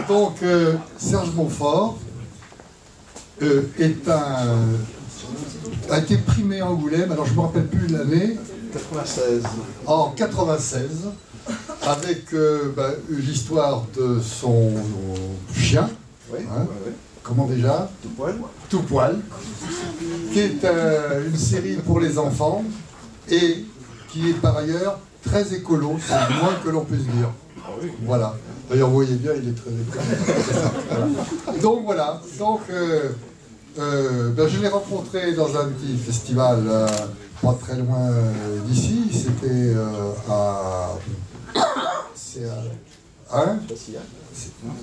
Donc, Serge Montfort a été primé à Angoulême, alors je ne me rappelle plus l'année. 96. En 96, avec l'histoire de son chien. Oui, hein, oui. Comment déjà? Tout poil. Tout poil, qui est une série pour les enfants et qui est par ailleurs très écolo, c'est le moins que l'on puisse dire. Ah oui. Voilà. D'ailleurs, vous voyez bien, il est très écolo. Voilà. Donc voilà. Donc, je l'ai rencontré dans un petit festival pas très loin d'ici. C'était à... Hein?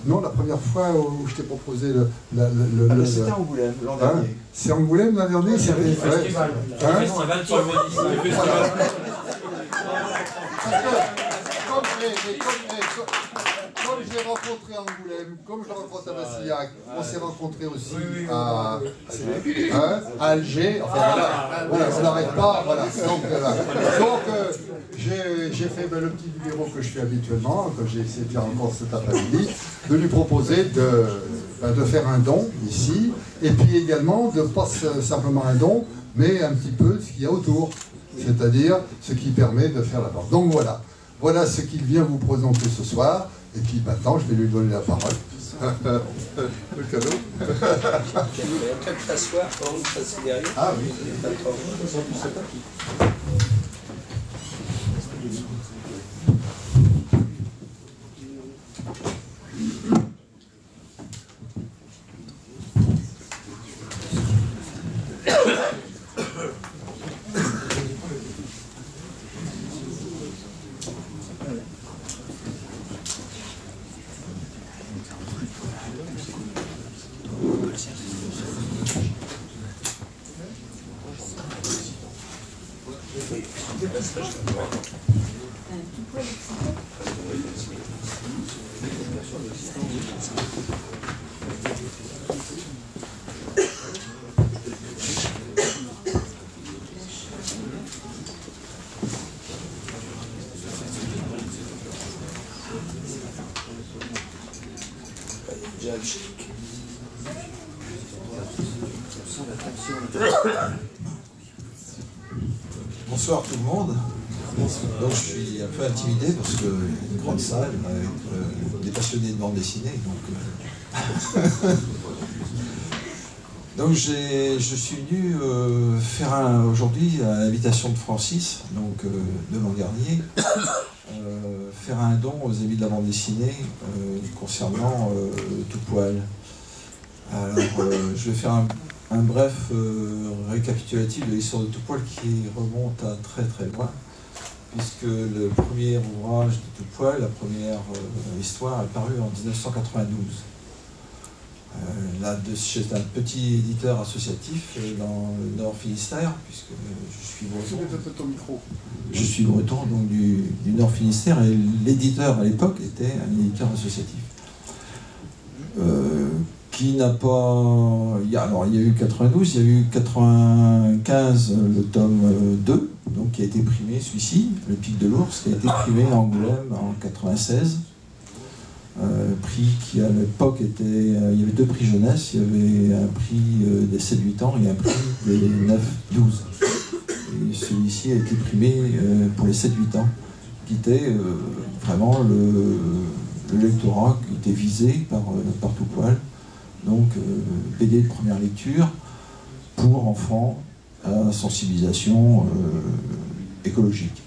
Non, la première fois où je t'ai proposé c'était Angoulême l'an hein? dernier. C'est Angoulême l'an dernier? C'était le festival. Hein? Le festival sur le Médicine. Voilà. Comme je l'ai rencontré à Angoulême, comme je l'ai rencontré à Bassillac, on s'est rencontré aussi à Alger. Enfin voilà, ça n'arrête pas. Voilà. Donc j'ai fait le petit numéro que je fais habituellement, que j'ai essayé de faire encore cet après-midi, de lui proposer de faire un don ici, et puis également de pas simplement un don, mais un petit peu ce qu'il y a autour, c'est-à-dire ce qui permet de faire la porte. Donc voilà. Voilà ce qu'il vient vous présenter ce soir. Et puis maintenant, je vais lui donner la parole. Le cadeau. Peut-être t'asseoir, passer derrière. Ah oui. Bonsoir tout le monde. Donc je suis un peu intimidé parce que une grande salle avec des passionnés de bande dessinée. Donc je suis venu faire aujourd'hui à l'invitation de Francis, donc de l'an dernier, faire un don aux amis de la bande dessinée concernant Tout Poil. Alors je vais faire un bref récapitulatif de l'histoire de Tout Poil qui remonte à très très loin, puisque le premier ouvrage de Tout Poil, la première histoire, est paru en 1992. Là, chez un petit éditeur associatif dans le Nord Finistère, puisque je suis breton. Je suis breton, donc du Nord Finistère, et l'éditeur à l'époque était un éditeur associatif. Qui n'a pas... il y a eu 92, il y a eu 95, le tome 2, donc qui a été primé, celui-ci, Le Pic de l'Ours, qui a été primé à Angoulême en 96. Prix qui à l'époque était... il y avait deux prix jeunesse, il y avait un prix des 7-8 ans et un prix des 9-12. Et celui-ci a été primé pour les 7-8 ans, qui était vraiment le lectorat qui était visé par Tout Poil. Donc BD de première lecture pour enfants à sensibilisation écologique,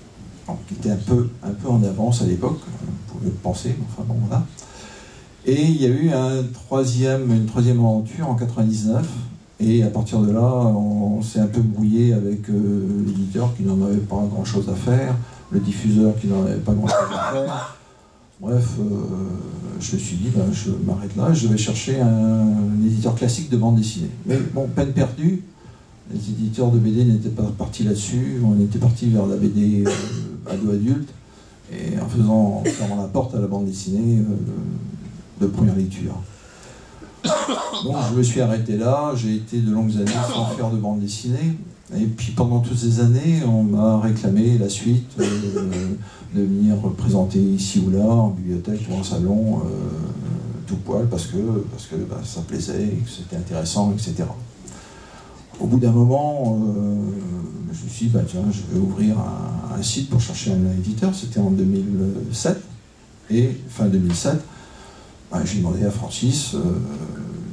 donc, qui était un peu en avance à l'époque, on pouvait le penser, mais enfin bon voilà. Et il y a eu une troisième aventure en 99, et à partir de là on s'est un peu brouillé avec l'éditeur qui n'en avait pas grand chose à faire, le diffuseur qui n'en avait pas grand chose à faire. Bref, je me suis dit, je m'arrête là, je vais chercher un éditeur classique de bande dessinée. Mais bon, peine perdue, les éditeurs de BD n'étaient pas partis là-dessus, on était parti vers la BD ado-adulte, et en fermant la porte à la bande dessinée de première lecture. Donc je me suis arrêté là, j'ai été de longues années sans faire de bande dessinée, et puis pendant toutes ces années, on m'a réclamé la suite, de venir présenter ici ou là, en bibliothèque ou en salon, tout poil parce que ça plaisait, que c'était intéressant, etc. Au bout d'un moment, je me suis dit, tiens, je vais ouvrir un site pour chercher un éditeur. C'était en 2007. Et fin 2007, j'ai demandé à Francis,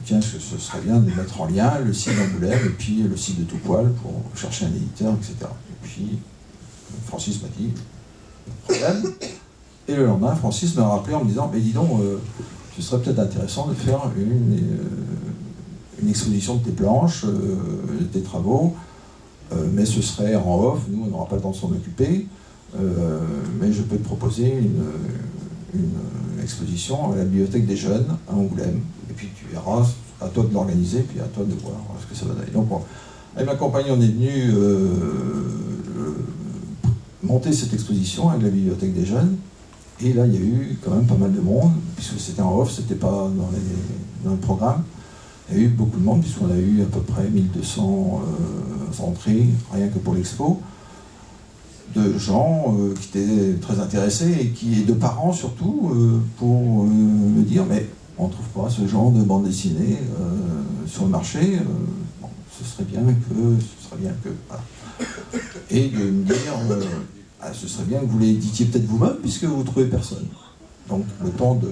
tiens, ce serait bien de mettre en lien le site d'Angoulême et puis le site de tout poil pour chercher un éditeur, etc. Et puis, Francis m'a dit, pas de problème. Et le lendemain, Francis m'a rappelé en me disant, mais dis donc, ce serait peut-être intéressant de faire une exposition de tes planches, de tes travaux, mais ce serait en off, nous on n'aura pas le temps de s'en occuper, mais je peux te proposer une exposition à la Bibliothèque des Jeunes à Angoulême, et puis tu verras, à toi de l'organiser, puis à toi de voir ce que ça va donner. Donc avec ma compagne, on est venu monter cette exposition avec la Bibliothèque des Jeunes, et là il y a eu quand même pas mal de monde, puisque c'était en off, c'était pas dans le programme. Il y a eu beaucoup de monde, puisqu'on a eu à peu près 1200 entrées, rien que pour l'expo, de gens qui étaient très intéressés, et de parents surtout, pour me dire, mais on ne trouve pas ce genre de bande dessinée sur le marché, bon, ce serait bien que... Voilà. Et de me dire, ce serait bien que vous l'éditiez peut-être vous-même, puisque vous ne trouvez personne. Donc le temps de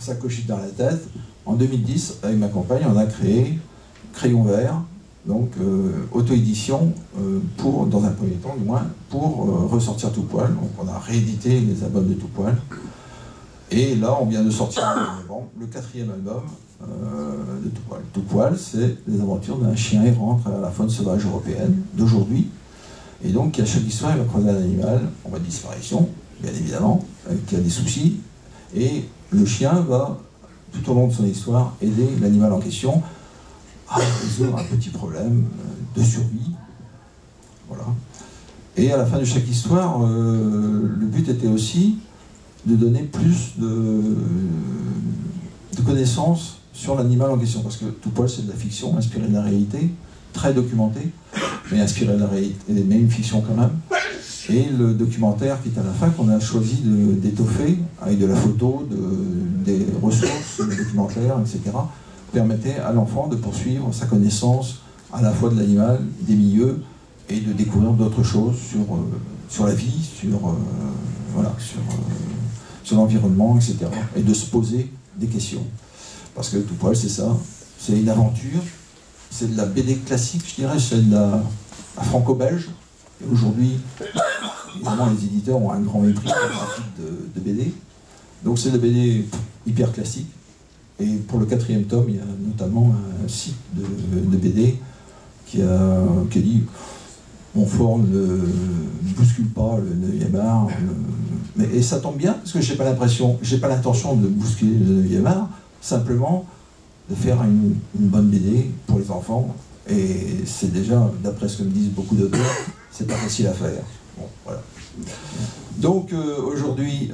s'acocher dans la tête. En 2010, avec ma compagne, on a créé Crayon Vert, donc auto-édition, dans un premier temps du moins, pour ressortir Tout Poil. Donc on a réédité les albums de Tout Poil. Et là, on vient de sortir le 4e album de Tout Poil. Tout Poil, c'est les aventures d'un chien errant à travers la faune sauvage européenne d'aujourd'hui. Et donc, à chaque histoire, il va croiser un animal en voie de disparition, bien évidemment, qui a des soucis. Et le chien va, tout au long de son histoire, aider l'animal en question à résoudre un petit problème de survie. Voilà. Et à la fin de chaque histoire, le but était aussi de donner plus de connaissances sur l'animal en question. Parce que Tout Poil, c'est de la fiction inspirée de la réalité, très documentée, mais inspirée de la réalité, mais une fiction quand même. Et le documentaire qui est à la fin, qu'on a choisi d'étoffer avec de la photo, des ressources documentaires, etc., permettait à l'enfant de poursuivre sa connaissance à la fois de l'animal, des milieux, et de découvrir d'autres choses sur la vie, sur l'environnement, etc. Et de se poser des questions. Parce que Tout Poil, c'est ça, c'est une aventure, c'est de la BD classique, je dirais, c'est de la franco-belge. Et aujourd'hui, évidemment, les éditeurs ont un grand mépris pour le trafic de BD. Donc c'est de la BD hyper classique. Et pour le 4e tome, il y a notamment un site de BD qui a dit Montfort ne bouscule pas le 9e art. Et ça tombe bien, parce que j'ai pas l'intention de bousculer le 9e art, simplement de faire une bonne BD pour les enfants. Et c'est déjà, d'après ce que me disent beaucoup d'auteurs, c'est pas facile à faire. Bon, voilà. Donc aujourd'hui,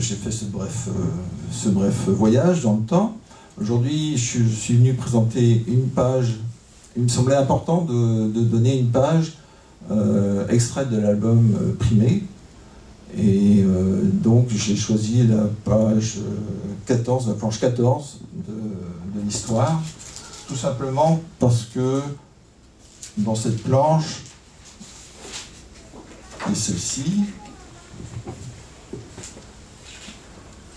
j'ai fait ce bref voyage dans le temps. Aujourd'hui, je suis venu présenter une page. Il me semblait important de donner une page extraite de l'album primé. Et donc j'ai choisi la page 14, la planche 14 de l'histoire, tout simplement parce que dans cette planche, et celle-ci,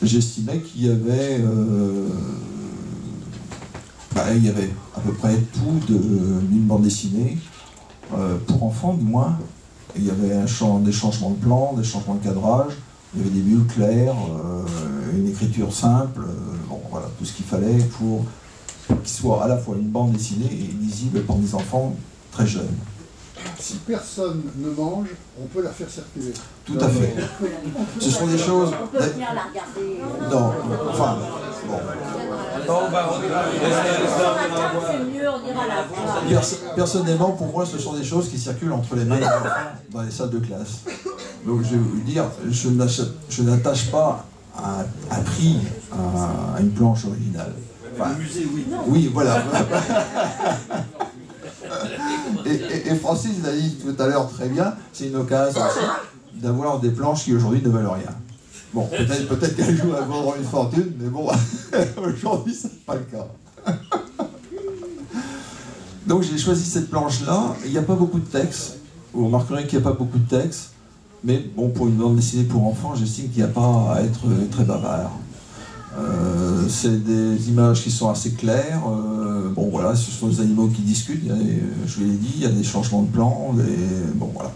j'estimais qu'il y avait à peu près tout d'une bande dessinée, pour enfants du moins. Il y avait des changements de plan, des changements de cadrage, il y avait des bulles claires, une écriture simple, bon, voilà, tout ce qu'il fallait pour qu'il soit à la fois une bande dessinée et lisible par des enfants très jeunes. Si personne ne mange, on peut la faire circuler. Tout à fait. Ce sont des choses... On peut venir la regarder. Non, enfin, bon. C'est mieux, on ira la voir. Personnellement, pour moi, ce sont des choses qui circulent entre les mains des enfants dans les salles de classe. Donc, je vais vous dire, je n'attache pas un prix à une planche originale. Enfin, le musée, oui. Oui, voilà. Et Francis l'a dit tout à l'heure très bien, c'est une occasion aussi d'avoir des planches qui aujourd'hui ne valent rien. Bon, peut-être qu'un jour elles vaudront une fortune, mais bon, aujourd'hui c'est pas le cas. Donc j'ai choisi cette planche-là. Il n'y a pas beaucoup de texte. Vous remarquerez qu'il n'y a pas beaucoup de texte. Mais bon, pour une bande dessinée pour enfants, j'estime qu'il n'y a pas à être très bavard. C'est des images qui sont assez claires. Bon voilà, ce sont des animaux qui discutent. Je vous l'ai dit, il y a des changements de plan. Bon voilà,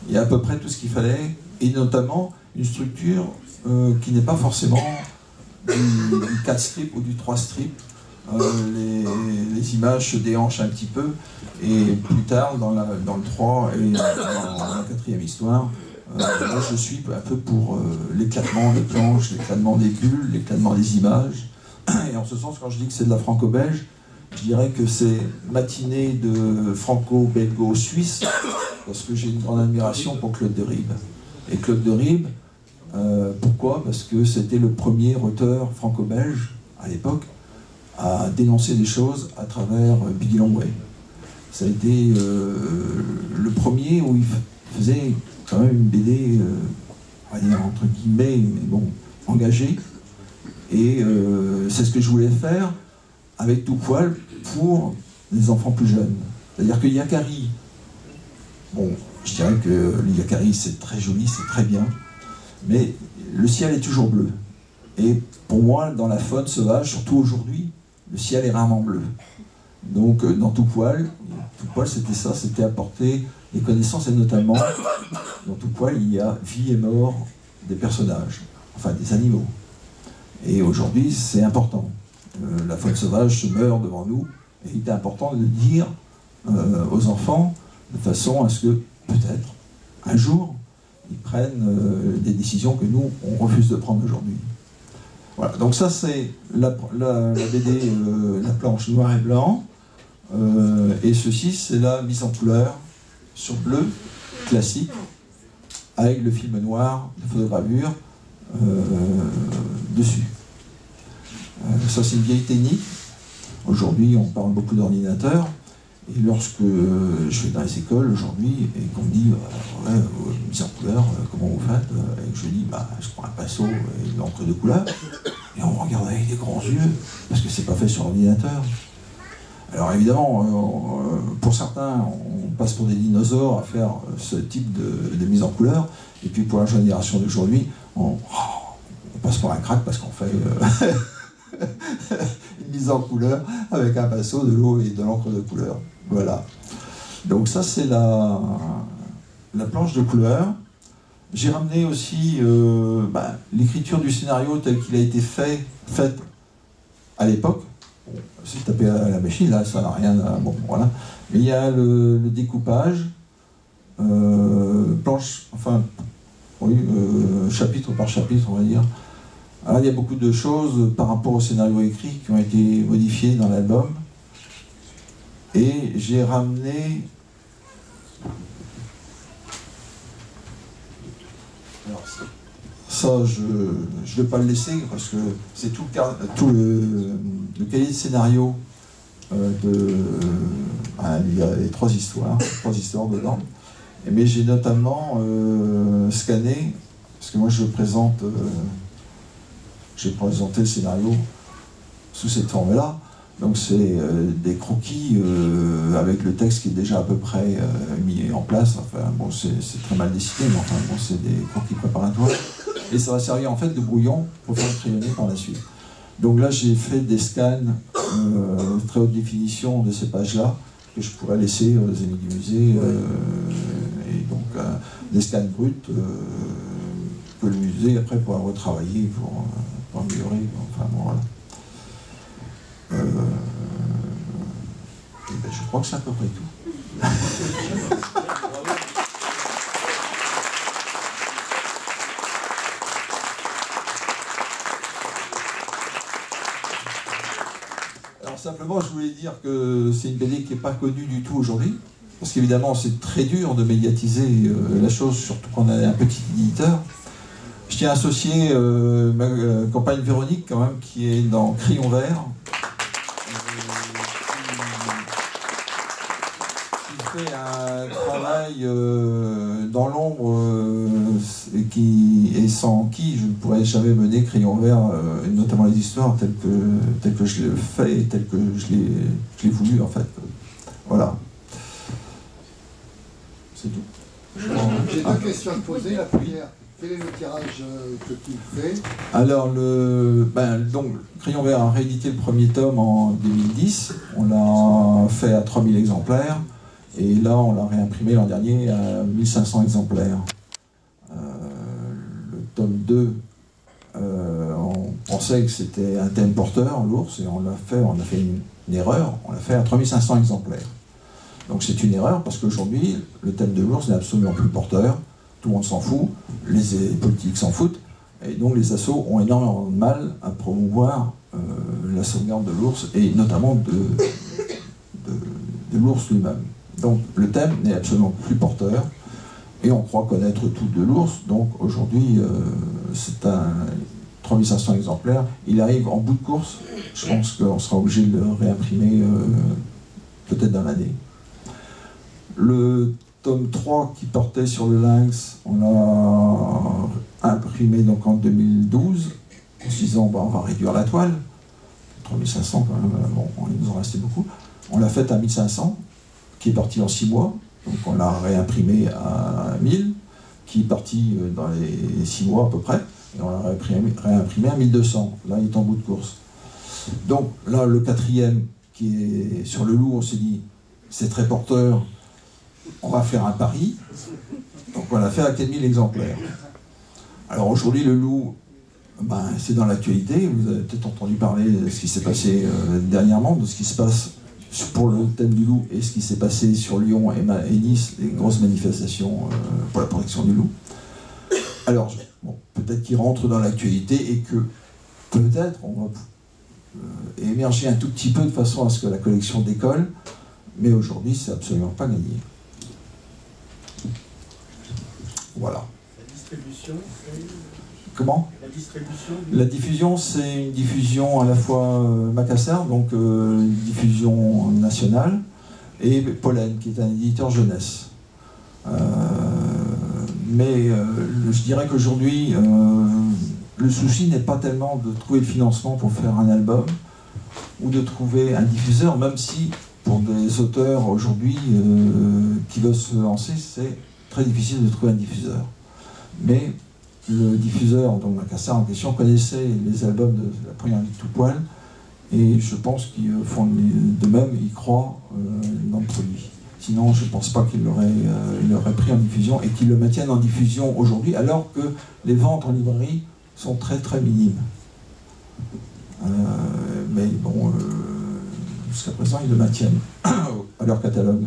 il y a à peu près tout ce qu'il fallait, et notamment une structure qui n'est pas forcément du 4 strips ou du 3 strips. Les images se déhanchent un petit peu, et plus tard dans le 3 et dans la 4e histoire, moi je suis un peu pour l'éclatement des planches, l'éclatement des bulles, l'éclatement des images. Et en ce sens, quand je dis que c'est de la franco-belge, je dirais que c'est matinée de franco-belgo-suisse, parce que j'ai une grande admiration pour Claude de Ribes. Et Claude de Ribes, pourquoi? Parce que c'était le premier auteur franco-belge, à l'époque, à dénoncer des choses à travers Biggie Longway. Ça a été le premier où il faisait quand même une BD, on va dire entre guillemets, mais bon, engagée. Et c'est ce que je voulais faire avec Tout Poil pour les enfants plus jeunes. C'est-à-dire que Yakari, bon, je dirais que le Yakari c'est très joli, c'est très bien, mais le ciel est toujours bleu. Et pour moi, dans la faune sauvage, surtout aujourd'hui, le ciel est rarement bleu. Donc dans Tout Poil c'était ça, c'était apporter des connaissances, et notamment, dans Tout Poil, il y a vie et mort des personnages, enfin des animaux. Et aujourd'hui, c'est important. La faune sauvage se meurt devant nous, et il est important de le dire aux enfants, de façon à ce que, peut-être, un jour, ils prennent des décisions que nous, on refuse de prendre aujourd'hui. Voilà, donc ça c'est la BD, la planche noir et blanc, et ceci c'est la mise en couleur sur bleu, classique, avec le film noir de photogravure dessus. Ça c'est une vieille technique. Aujourd'hui on parle beaucoup d'ordinateurs, et lorsque je vais dans les écoles aujourd'hui et qu'on me dit ouais, mise en couleur, comment vous faites, et que je dis je prends un pinceau et de l'encre de couleur, et on me regarde avec des grands yeux parce que c'est pas fait sur ordinateur. Alors évidemment, pour certains, on passe pour des dinosaures à faire ce type de mise en couleur, et puis pour la génération d'aujourd'hui, on passe pour un crack parce qu'on fait une mise en couleur avec un pinceau, de l'eau et de l'encre de couleur. Voilà. Donc ça c'est la planche de couleur. J'ai ramené aussi l'écriture du scénario tel qu'il a été faite à l'époque. Bon, c'est tapé à la machine, là ça n'a rien à... Bon, voilà. Mais il y a le découpage, planche, enfin, oui, chapitre par chapitre, on va dire. Alors il y a beaucoup de choses par rapport au scénario écrit qui ont été modifiées dans l'album. Et j'ai ramené... Alors, ça, je ne vais pas le laisser parce que c'est tout le cahier de scénario il y a les trois histoires dedans. Mais j'ai notamment scanné, parce que moi j'ai présenté le scénario sous cette forme-là. Donc c'est des croquis avec le texte qui est déjà à peu près mis en place. Enfin bon, c'est très mal dessiné, mais enfin bon, c'est des croquis préparatoires. Et ça va servir en fait de brouillon pour faire crayonner par la suite. Donc là j'ai fait des scans très haute définition de ces pages-là, que je pourrais laisser aux amis du musée, et donc des scans bruts que le musée après pourra retravailler pour améliorer. Enfin bon, voilà. Je crois que c'est à peu près tout. Alors simplement, je voulais dire que c'est une BD qui n'est pas connue du tout aujourd'hui, parce qu'évidemment c'est très dur de médiatiser la chose, surtout quand on a un petit éditeur. Je tiens à associer ma compagne Véronique quand même, qui est dans Crayon Vert, qui fait un travail dans l'ombre et sans qui je ne pourrais jamais mener Crayon Vert, et notamment les histoires telles que je l'ai fait et telles que je l'ai voulu en fait. Voilà. C'est tout. J'ai deux questions à te poser. La première, quel est le tirage que tu fais? Alors, donc, Crayon Vert a réédité le premier tome en 2010. On l'a fait à 3000 exemplaires. Et là, on l'a réimprimé l'an dernier à 1500 exemplaires. Le tome 2, on pensait que c'était un thème porteur, l'ours, et on a fait une erreur, on l'a fait à 3500 exemplaires. Donc c'est une erreur parce qu'aujourd'hui, le thème de l'ours n'est absolument plus porteur, tout le monde s'en fout, les politiques s'en foutent, et donc les assos ont énormément de mal à promouvoir la sauvegarde de l'ours, et notamment de l'ours lui-même. Donc le thème n'est absolument plus porteur, et on croit connaître tout de l'ours, donc aujourd'hui c'est un 3500 exemplaires, il arrive en bout de course, je pense qu'on sera obligé de le réimprimer peut-être dans l'année. Le tome 3 qui portait sur le lynx, on l'a imprimé donc en 2012, en se disant on va réduire la toile, 3500 quand même, bon, il nous en restait beaucoup, on l'a fait à 1500, qui est parti en 6 mois, donc on l'a réimprimé à 1000, qui est parti dans les 6 mois à peu près, et on l'a réimprimé à 1200, là il est en bout de course. Donc là le quatrième qui est sur le loup, on s'est dit c'est très porteur, on va faire un pari, donc on l'a fait à 4000 exemplaires. Alors aujourd'hui le loup, c'est dans l'actualité, vous avez peut-être entendu parler de ce qui s'est passé dernièrement, de ce qui se passe pour le thème du loup et ce qui s'est passé sur Lyon et Nice, les grosses manifestations pour la protection du loup. Alors, bon, peut-être qu'il rentre dans l'actualité et que peut-être on va émerger un tout petit peu de façon à ce que la collection décolle, mais aujourd'hui, c'est absolument pas gagné. Voilà. La distribution, Comment ? la distribution. La diffusion, c'est une diffusion à la fois Macassar, donc une diffusion nationale, et Pollen, qui est un éditeur jeunesse. Mais je dirais qu'aujourd'hui, le souci n'est pas tellement de trouver le financement pour faire un album, ou de trouver un diffuseur, même si pour des auteurs aujourd'hui qui veulent se lancer, c'est très difficile de trouver un diffuseur. Mais le diffuseur, donc Macassar en question, connaissait les albums de la première vie de Tout Poil, et je pense qu'ils font de même, ils croient dans le produit. Sinon, je ne pense pas qu'ils l'auraient pris en diffusion et qu'ils le maintiennent en diffusion aujourd'hui, alors que les ventes en librairie sont très très minimes. Mais bon, jusqu'à présent, ils le maintiennent à leur catalogue.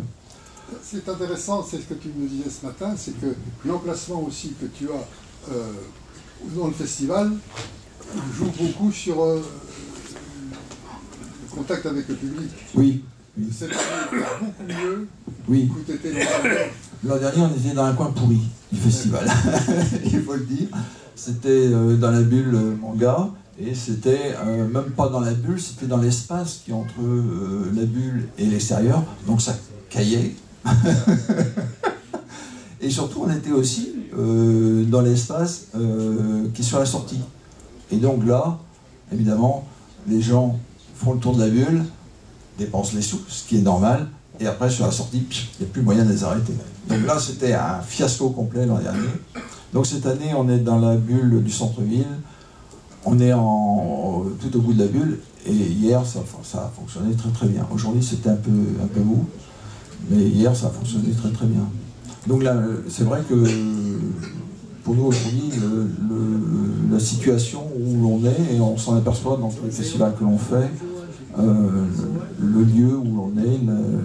Ce qui est intéressant, c'est ce que tu nous disais ce matin, c'est que l'emplacement aussi que tu as dans le festival joue beaucoup sur le contact avec le public. Oui. Oui. Cette année, beaucoup mieux. Oui. L'an dernier, on était dans un coin pourri du festival, il faut le dire. C'était dans la bulle manga, et c'était même pas dans la bulle, c'était dans l'espace qui est entre la bulle et l'extérieur, donc ça caillait. Et surtout, on était aussi dans l'espace qui est sur la sortie. Et donc là, évidemment, les gens font le tour de la bulle, dépensent les sous, ce qui est normal, et après, sur la sortie, il n'y a plus moyen de les arrêter. Donc là, c'était un fiasco complet l'an dernier. Donc cette année, on est dans la bulle du centre-ville, on est tout au bout de la bulle, et hier, ça a fonctionné très très bien. Aujourd'hui, c'était un peu mou, mais hier, ça a fonctionné très très bien. Donc là, c'est vrai que pour nous aujourd'hui, la situation où l'on est, et on s'en aperçoit dans tous les festivals que l'on fait, le lieu où l'on est,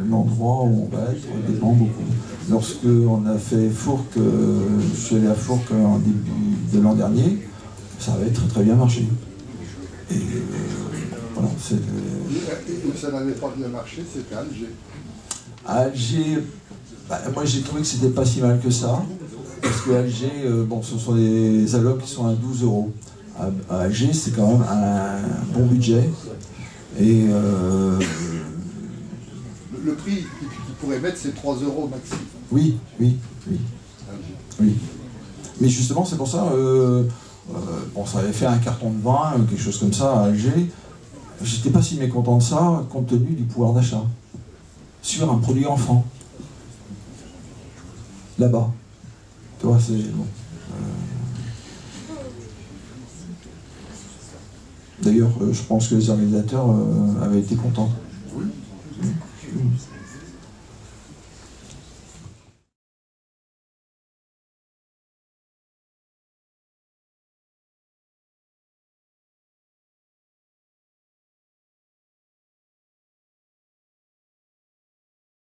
l'endroit où on va être, dépend beaucoup. Lorsque on a fait Fourques, je suis allé à Fourques en début de l'an dernier, ça avait très très bien marché. Et voilà, ça n'avait pas bien marché, c'était Alger. À Alger, moi j'ai trouvé que c'était pas si mal que ça, parce que Alger, ce sont des albums qui sont à 12 €. À Alger, c'est quand même un bon budget. Et le prix qu'ils pourraient mettre, c'est 3 € maxi. Oui. Oui. Mais justement, c'est pour ça, bon, ça avait fait un carton de vin, quelque chose comme ça, à Alger. J'étais pas si mécontent de ça, compte tenu du pouvoir d'achat. Sur un produit enfant. Là-bas. Tu vois, c'est... Bon. D'ailleurs, je pense que les organisateurs avaient été contents.